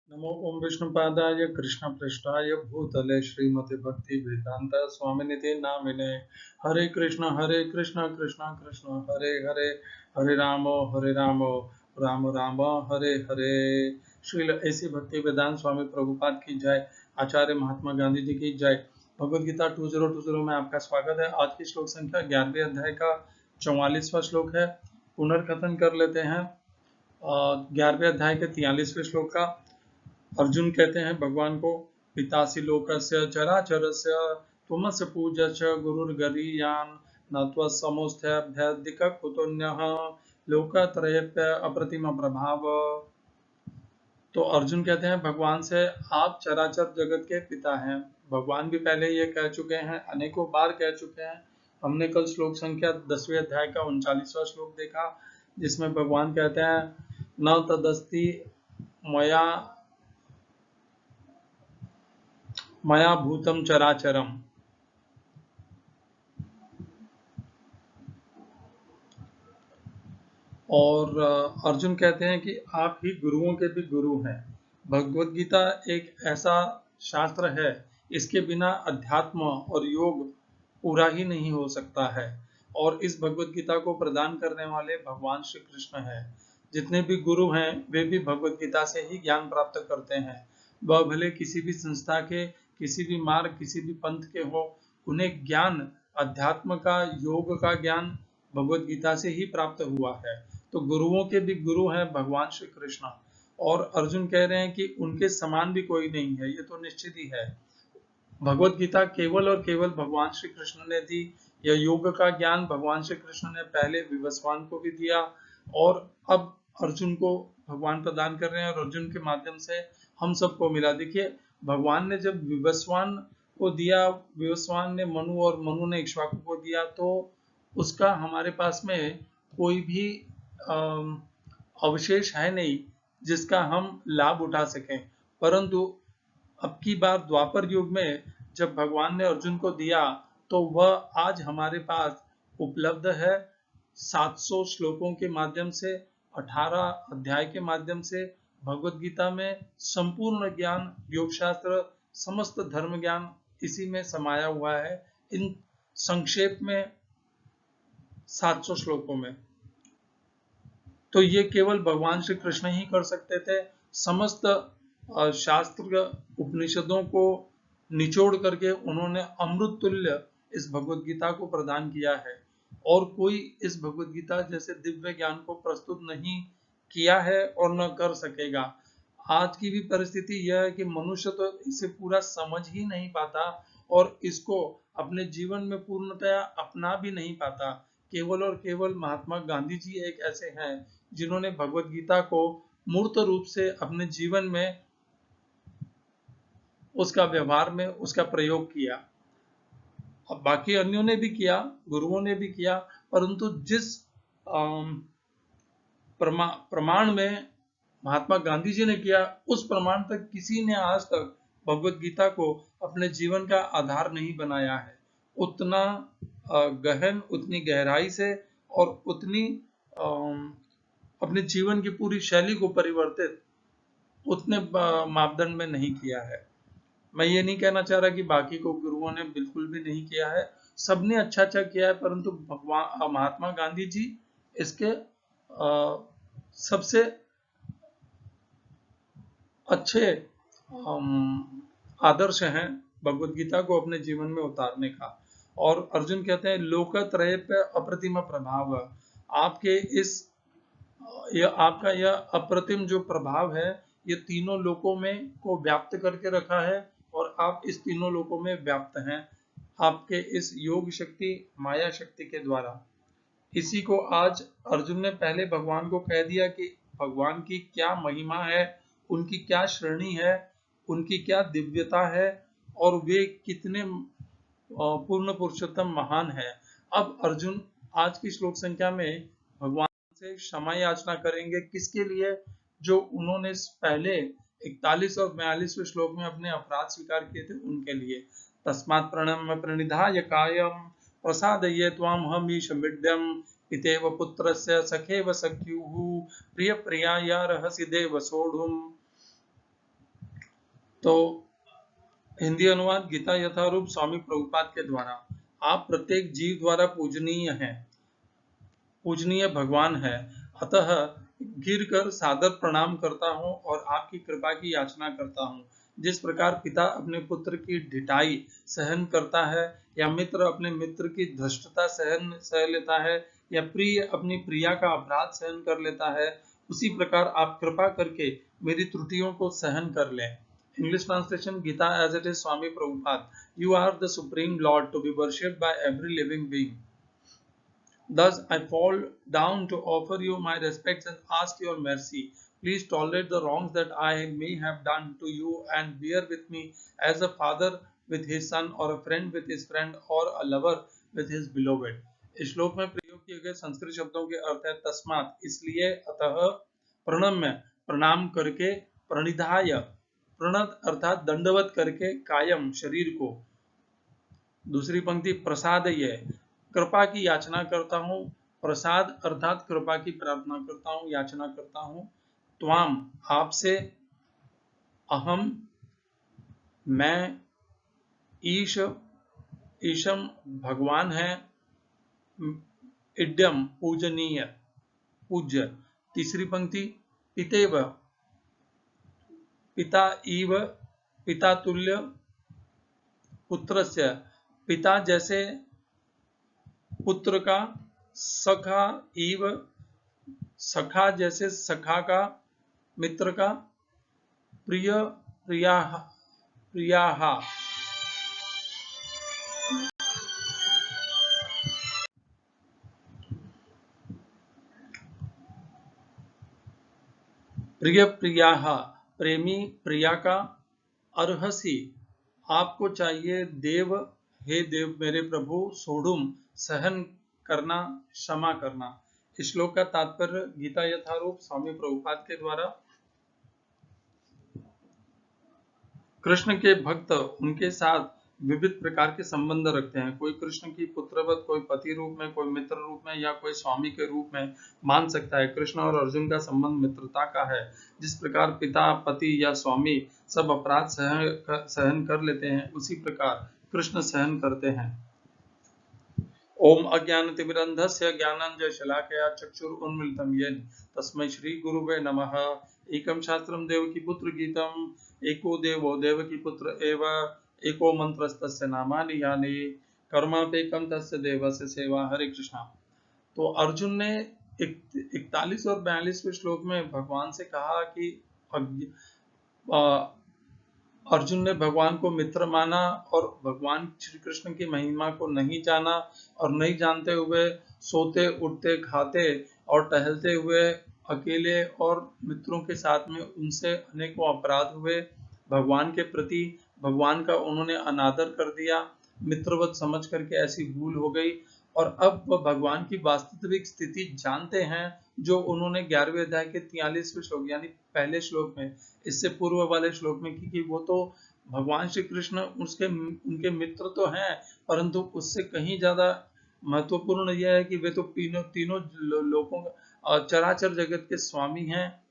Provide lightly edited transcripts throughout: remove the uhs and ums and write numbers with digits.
नमो ओम विष्णुपादाय कृष्णपृष्ठाय भूतले श्रीमते भक्ति वेदांत स्वामिनिते नामिने। हरे कृष्ण कृष्ण कृष्ण हरे हरे, हरे राम राम राम हरे हरे। श्रील ऐसी भक्ति वेदांत स्वामी प्रभुपाद की जय। आचार्य महात्मा गांधी जी की जय। भगवद गीता 2020 में आपका स्वागत है। आज की श्लोक संख्या 11वें अध्याय का 44वां श्लोक है। पुनर्कथन कर लेते हैं 11वें अध्याय के 43वें श्लोक का। अर्जुन कहते हैं भगवान को, पितासि लोकस्य चराचरस्य त्वमस्य पूज्यश्च गुरुर्गरीयान् न त्वत्समोऽस्त्यभ्यधिक कुतोऽन्यः लोकत्रयेऽप्य अप्रतिम प्रभाव। तो अर्जुन कहते हैं भगवान से, आप चराचर जगत के पिता हैं। भगवान भी पहले ये कह चुके हैं, अनेकों बार कह चुके हैं। हमने कल श्लोक संख्या 10वें अध्याय का 39वां श्लोक देखा, जिसमें भगवान कहते हैं न तदस्ति मया मया भूतम चराचरम। और अर्जुन कहते हैं कि आप ही गुरुओं के भी गुरु हैं। भगवद गीता एक ऐसा शास्त्र है, इसके बिना अध्यात्म और योग पूरा ही नहीं हो सकता है। और इस भगवद गीता को प्रदान करने वाले भगवान श्री कृष्ण हैं। जितने भी गुरु हैं वे भी भगवद गीता से ही ज्ञान प्राप्त करते हैं। वह भले किसी भी संस्था के, किसी भी मार्ग, किसी भी पंथ के हो, उन्हें ज्ञान, अध्यात्म का, योग का ज्ञान भगवद गीता से ही प्राप्त हुआ है। तो गुरुओं के भी गुरु हैं भगवान श्री कृष्ण। और अर्जुन कह रहे हैं कि उनके समान भी कोई नहीं है, ये तो निश्चित ही है। भगवत गीता केवल और केवल भगवान श्री कृष्ण ने दी। यह योग का ज्ञान भगवान श्री कृष्ण ने पहले विवस्वान को भी दिया और अब अर्जुन को भगवान प्रदान कर रहे हैं, और अर्जुन के माध्यम से हम सबको मिला। देखिए, भगवान ने जब विवस्वान को दिया, विवस्वान ने मनु और मनु ने इक्ष्वाकु को दिया, तो उसका हमारे पास में कोई भी अवशेष है नहीं जिसका हम लाभ उठा सकें। परंतु अब की बार द्वापर युग में जब भगवान ने अर्जुन को दिया, तो वह आज हमारे पास उपलब्ध है 700 श्लोकों के माध्यम से, 18 अध्याय के माध्यम से। भगवत गीता में संपूर्ण ज्ञान, योग शास्त्र, समस्त धर्म ज्ञान इसी में समाया हुआ है, इन संक्षेप में 700 श्लोकों में। तो ये केवल भगवान श्री कृष्ण ही कर सकते थे। समस्त शास्त्र उपनिषदों को निचोड़ करके उन्होंने अमृत तुल्य इस भगवत गीता को प्रदान किया है, और कोई इस भगवत गीता जैसे दिव्य ज्ञान को प्रस्तुत नहीं किया है और न कर सकेगा। आज की भी परिस्थिति यह है कि मनुष्य तो इसे पूरा समझ ही नहीं पाता और इसको अपने जीवन में पूर्णतया अपना भी नहीं पाता। केवल और केवल महात्मा गांधी जी एक ऐसे हैं जिन्होंने भगवत गीता को मूर्त रूप से अपने जीवन में, उसका व्यवहार में उसका प्रयोग किया। अब बाकी अन्यों ने भी किया, गुरुओं ने भी किया, परंतु जिस प्रमाण में महात्मा गांधी जी ने किया, उस प्रमाण तक किसी ने आज तक भगवत गीता को अपने जीवन का आधार नहीं बनाया है। उतना गहन, उतनी गहराई से और उतनी अपने जीवन की पूरी शैली को परिवर्तित उतने मापदंड में नहीं किया है। मैं ये नहीं कहना चाह रहा कि बाकी को गुरुओं ने बिल्कुल भी नहीं किया है, सबने अच्छा अच्छा किया है, परंतु भगवान महात्मा गांधी जी इसके सबसे अच्छे आदर्श हैं भगवत गीता को अपने जीवन में उतारने का। और अर्जुन कहते हैं लोकत्रय पे अप्रतिम प्रभाव। आपके इस आपका यह अप्रतिम जो प्रभाव है, ये तीनों लोकों में को व्याप्त करके रखा है, और आप इस तीनों लोकों में व्याप्त हैं आपके इस योग शक्ति, माया शक्ति के द्वारा। इसी को आज अर्जुन ने पहले भगवान को कह दिया कि भगवान की क्या महिमा है, उनकी क्या श्रेणी है, उनकी क्या दिव्यता है, और वे कितने पूर्ण पुरुषोत्तम महान है। अब अर्जुन आज की श्लोक संख्या में भगवान से क्षमा याचना करेंगे। किसके लिए? जो उन्होंने पहले 41 और 42वें श्लोक में अपने अपराध स्वीकार किए थे, उनके लिए। तस्मात् प्रणम्य प्रणिधाय कायं प्रसादये त्वां हमीश विद्यं पितेव पुत्रस्य सखेव सख्युः प्रिय प्रियाया रहसि देव सोढुम्। तो हिंदी अनुवाद गीता यथारूप स्वामी प्रभुपाद के द्वारा। आप प्रत्येक जीव द्वारा पूजनीय हैं, पूजनीय भगवान है, अतः गिर कर सादर प्रणाम करता हूँ और आपकी कृपा की याचना करता हूँ। जिस प्रकार पिता अपने पुत्र की ढिठाई सहन करता है, या मित्र अपने मित्र की धृष्टता सह लेता है, या प्रिय अपनी प्रिया का अपराध सहन कर लेता है, उसी प्रकार आप कृपा करके मेरी त्रुटियों को सहन कर लें। English translation Gita as it is Swami Prabhupada. You are the Supreme Lord to be worshipped by every living being. Thus I fall down to offer you my respects and ask your mercy. Please tolerate the wrongs that I may have done to you and bear with me as a father with his son, or a friend with his friend, or a lover with his beloved. इस श्लोक में प्रयोग किए गए संस्कृत शब्दों के अर्थ है तस्मात्, इसलिए, अतः, प्रणम्य प्रणाम करके, प्रणिधाय प्रणत अर्थात दंडवत करके, कायम शरीर को। दूसरी पंक्ति प्रसादय कृपा की याचना करता हूँ, प्रसाद अर्थात कृपा की प्रार्थना करता हूँ, याचना करता हूँ। त्वाम आपसे, अहम मैं, ईश ईशम भगवान है, इड्यम पूजनीय पूज्य। तीसरी पंक्ति पितेव पिता इव पिता तुल्य, पुत्रस्य पिता जैसे पुत्र का, सखा इव सखा जैसे सखा का, मित्र का, प्रिय प्रियाः प्रियाः प्रिय प्रियाः प्रेमी प्रिया का, अर्हसि आपको चाहिए, देव हे देव मेरे प्रभु, सोढ़ुम सहन करना, क्षमा करना। इस श्लोक का तात्पर्य गीता यथारूप स्वामी प्रभुपाद के द्वारा। कृष्ण के भक्त उनके साथ विविध प्रकार के संबंध रखते हैं। कोई कृष्ण की पुत्रवत, कोई पति रूप में, कोई मित्र रूप में, या कोई स्वामी के रूप में मान सकता है। कृष्ण और अर्जुन का संबंध मित्रता का है। जिस प्रकार पिता, पति या स्वामी सब अपराध सहन कर लेते हैं, उसी प्रकार कृष्ण सहन करते हैं। ओम अज्ञानतिमिरन्धस्य ज्ञानाञ्जनशलाकया चक्षुरुन्मीलितं येन तस्मै श्रीगुरुवे नमः। एकं शास्त्रं देवकीपुत्र गीतम्, एको देवो देवकीपुत्र एव, एको मंत्रस्तस्य नामानि यानि, कर्मापेकं तस्य देवस्य सेवा। हरे कृष्णा। तो अर्जुन ने 41 और 42वें श्लोक में भगवान से कहा कि अर्जुन ने भगवान को मित्र माना और भगवान श्री कृष्ण की महिमा को नहीं जाना, और नहीं जानते हुए सोते, उठते, खाते और टहलते हुए अकेले और मित्रों के साथ में उनसे अनेकों अपराध हुए। भगवान के प्रति भगवान का उन्होंने अनादर कर दिया, मित्रवत समझ करके ऐसी भूल हो गई। और अब वह भगवान की वास्तविक स्थिति जानते हैं, जो उन्होंने 11वें अध्याय के 43वें श्लोक यानी पहले श्लोक में, इससे पूर्व वाले श्लोक में, क्योंकि वो तो भगवान श्री कृष्ण उनके मित्र तो हैं, परंतु उससे कहीं ज्यादा महत्वपूर्ण यह है कि वे तो तीनों लोगों चराचर जगत के स्वामी हैं,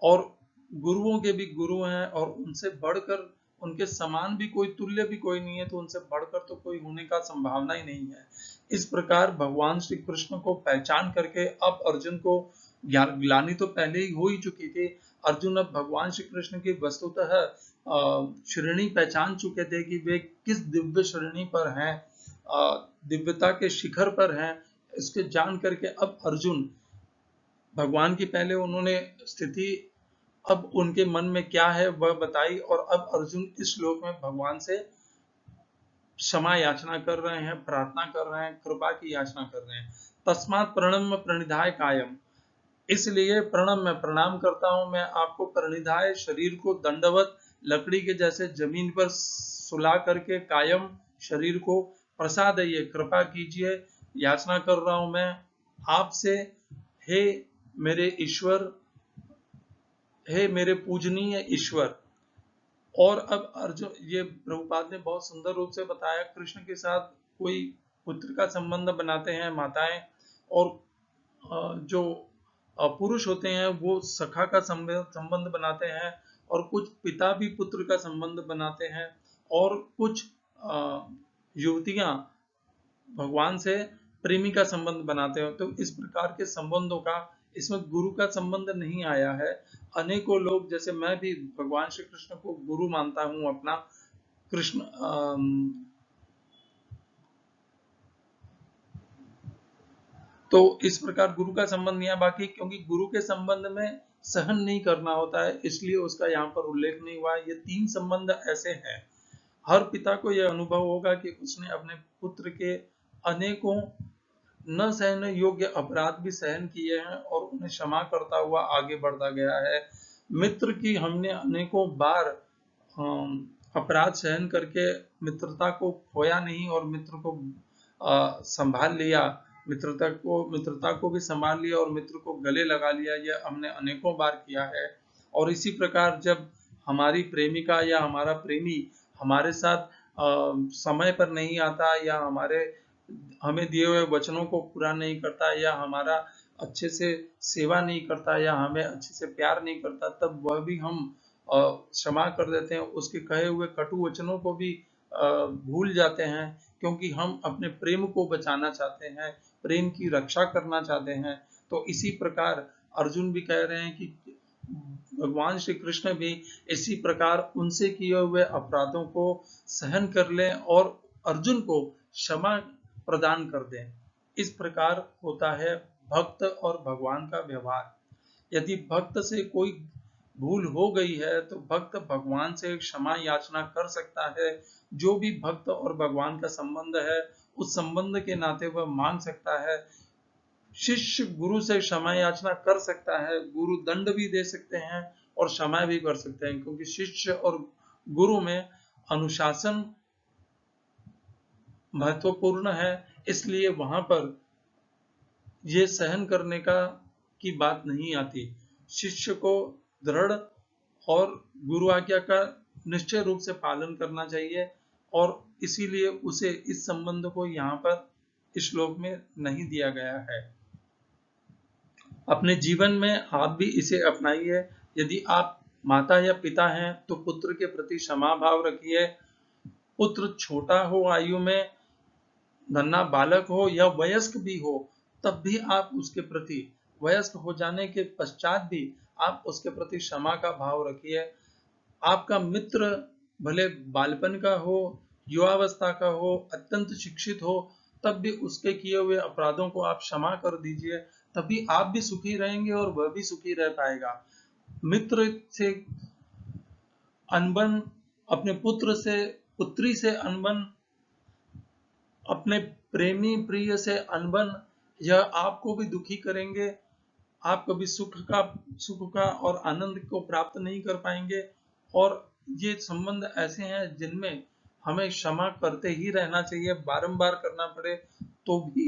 और गुरुओं के भी गुरु हैं, और उनसे बढ़कर, उनके समान भी कोई, तुल्य भी कोई नहीं है, तो उनसे बढ़कर तो कोई होने का संभावना ही नहीं है। इस प्रकार भगवान श्री कृष्ण को पहचान करके अब अर्जुन को ग्लानि तो पहले ही हो ही चुकी थी। अर्जुन अब भगवान श्री कृष्ण की वस्तुतः श्रेणी पहचान चुके थे कि वे किस दिव्य श्रेणी पर हैं, दिव्यता के शिखर पर हैं। इसके जान करके अब अर्जुन, भगवान की पहले उन्होंने स्थिति अब उनके मन में क्या है वह बताई, और अब अर्जुन इस श्लोक में भगवान से क्षमा याचना कर रहे हैं, प्रार्थना कर रहे हैं, कृपा की याचना कर रहे हैं। तस्मात् प्रणम्य प्रणिधाय कायम, इसलिए प्रणम में प्रणाम करता हूं मैं आपको, प्रणिधाय शरीर को दंडवत लकड़ी के जैसे जमीन पर सुला करके, कायम शरीर को, प्रसादय कृपा कीजिए, याचना कर रहा हूं मैं आपसे, हे मेरे ईश्वर, हे मेरे पूजनीय ईश्वर। और अब अर्जुन, ये प्रभुपाद ने बहुत सुंदर रूप से बताया, कृष्ण के साथ कोई पुत्र का संबंध बनाते हैं माताएं, और जो पुरुष होते हैं वो सखा का संबंध बनाते हैं, और कुछ पिता भी पुत्र का संबंध बनाते हैं, और कुछ युवतियां भगवान से प्रेमी का संबंध बनाते हैं। तो इस प्रकार के संबंधों का इसमें गुरु का संबंध नहीं आया है। अनेकों लोग, जैसे मैं भी भगवान श्री कृष्ण को गुरु मानता हूं अपना, कृष्ण तो इस प्रकार गुरु का संबंध नहीं है। बाकी क्योंकि गुरु के संबंध में सहन नहीं करना होता है, इसलिए उसका यहाँ पर उल्लेख नहीं हुआ। ये 3 संबंध ऐसे हैं। हर पिता को यह अनुभव होगा कि उसने अपने पुत्र के अनेकों न सहने योग्य अपराध भी सहन किए हैं और उन्हें क्षमा करता हुआ आगे बढ़ता गया है। मित्र की हमने अनेकों बार अपराध सहन करके मित्रता को खोया नहीं, और मित्र को संभाल लिया, मित्रता को भी संभाल लिया और मित्र को गले लगा लिया। यह हमने अनेकों बार किया है। और इसी प्रकार जब हमारी प्रेमिका या हमारा प्रेमी हमारे साथ समय पर नहीं आता, या हमें दिए हुए वचनों को पूरा नहीं करता, या हमारा अच्छे से सेवा नहीं करता, या हमें अच्छे से प्यार नहीं करता, तब वह भी हम क्षमा कर देते हैं। उसके कहे हुए कटु वचनों को भी भूल जाते हैं, क्योंकि हम अपने प्रेम को बचाना चाहते हैं, प्रेम की रक्षा करना चाहते हैं। तो इसी प्रकार अर्जुन भी कह रहे हैं कि भगवान श्री कृष्ण भी इसी प्रकार उनसे किए हुए अपराधों को सहन कर लें और अर्जुन को क्षमा प्रदान कर दें। इस प्रकार होता है भक्त और भगवान का व्यवहार। यदि भक्त से कोई भूल हो गई है तो भक्त भगवान से क्षमा याचना कर सकता है। जो भी भक्त और भगवान का संबंध है, उस संबंध के नाते वह मांग सकता है। शिष्य गुरु से क्षमा याचना कर सकता है, गुरु दंड भी दे सकते हैं और क्षमा भी कर सकते हैं, क्योंकि शिष्य और गुरु में अनुशासन महत्वपूर्ण है। इसलिए वहां पर ये सहन करने की बात नहीं आती। शिष्य को दृढ़ और गुरु आज्ञा का निश्चय रूप से पालन करना चाहिए, और इसीलिए उसे इस संबंध को यहाँ पर इस श्लोक में नहीं दिया गया है। अपने जीवन में आप भी इसे अपनाइए। यदि आप माता या पिता हैं तो पुत्र के प्रति क्षमा भाव रखिए। पुत्र छोटा हो आयु में, नन्हा बालक हो या वयस्क भी हो, तब भी आप उसके प्रति, वयस्क हो जाने के पश्चात भी आप उसके प्रति क्षमा का भाव रखिए। आपका मित्र भले बालपन का हो, युवावस्था का हो, अत्यंत शिक्षित हो, तब भी उसके किए हुए अपराधों को आप क्षमा कर दीजिए। तभी आप भी सुखी रहेंगे और वह भी सुखी रह पाएगा। मित्र से अनबन, अपने पुत्र से, पुत्री से अनबन, अपने प्रेमी प्रिय से अनबन, यह आपको भी दुखी करेंगे। आप कभी सुख का और आनंद को प्राप्त नहीं कर पाएंगे। और ये संबंध ऐसे हैं जिनमें हमें क्षमा करते ही रहना चाहिए। बारंबार करना पड़े तो भी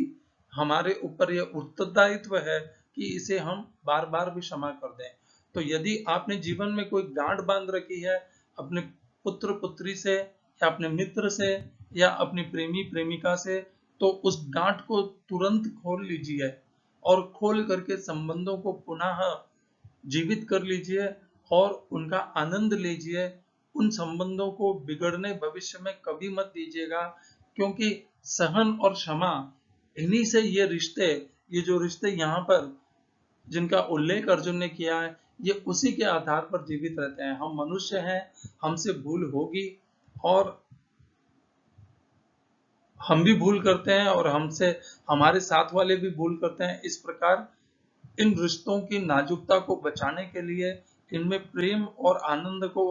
हमारे ऊपर यह उत्तरदायित्व है कि इसे हम बार बार भी क्षमा कर दें। तो यदि आपने जीवन में कोई गांठ बांध रखी है अपने पुत्र पुत्री से, या अपने मित्र से, या अपनी प्रेमी प्रेमिका से, तो उस गांठ को तुरंत खोल लीजिए और खोल करके संबंधों को पुनः जीवित कर लीजिए और उनका आनंद लीजिए। उन संबंधों को बिगड़ने भविष्य में कभी मत दीजिएगा, क्योंकि सहन और क्षमा, इन्हीं से ये जो रिश्ते यहाँ पर जिनका उल्लेख अर्जुन ने किया है, ये उसी के आधार पर जीवित रहते हैं। हम मनुष्य हैं, हमसे भूल होगी और हम भी भूल करते हैं, और हमसे हमारे साथ वाले भी भूल करते हैं। इस प्रकार इन रिश्तों की नाजुकता को बचाने के लिए, इनमें प्रेम और आनंद को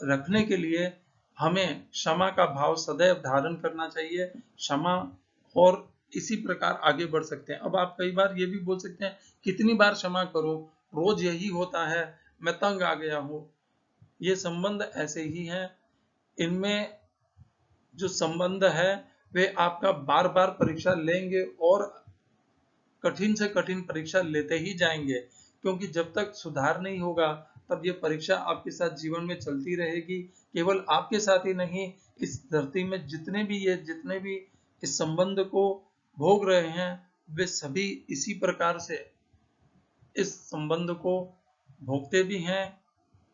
रखने के लिए हमें क्षमा का भाव सदैव धारण करना चाहिए। क्षमा, और इसी प्रकार आगे बढ़ सकते हैं। अब आप कई बार ये भी बोल सकते हैं, कितनी बार क्षमा करूं, रोज यही होता है, मैं तंग आ गया हूं। ये संबंध ऐसे ही हैं। इनमें जो संबंध है वे आपका बार बार परीक्षा लेंगे और कठिन से कठिन परीक्षा लेते ही जाएंगे, क्योंकि जब तक सुधार नहीं होगा तब ये परीक्षा आपके साथ जीवन में चलती रहेगी। केवल आपके साथ ही नहीं, इस धरती में जितने भी इस संबंध को भोग रहे हैं, वे सभी इसी प्रकार से इस संबंध को भोगते भी हैं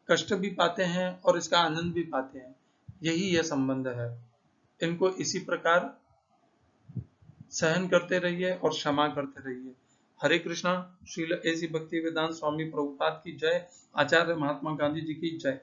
कष्ट भी पाते हैं और इसका आनंद भी पाते हैं। यही यह संबंध है। इनको इसी प्रकार सहन करते रहिए और क्षमा करते रहिए। हरे कृष्णा। श्रील ऐसी भक्ति वेदांत स्वामी प्रभुपाद की जय। आचार्य महात्मा गांधी जी की जय।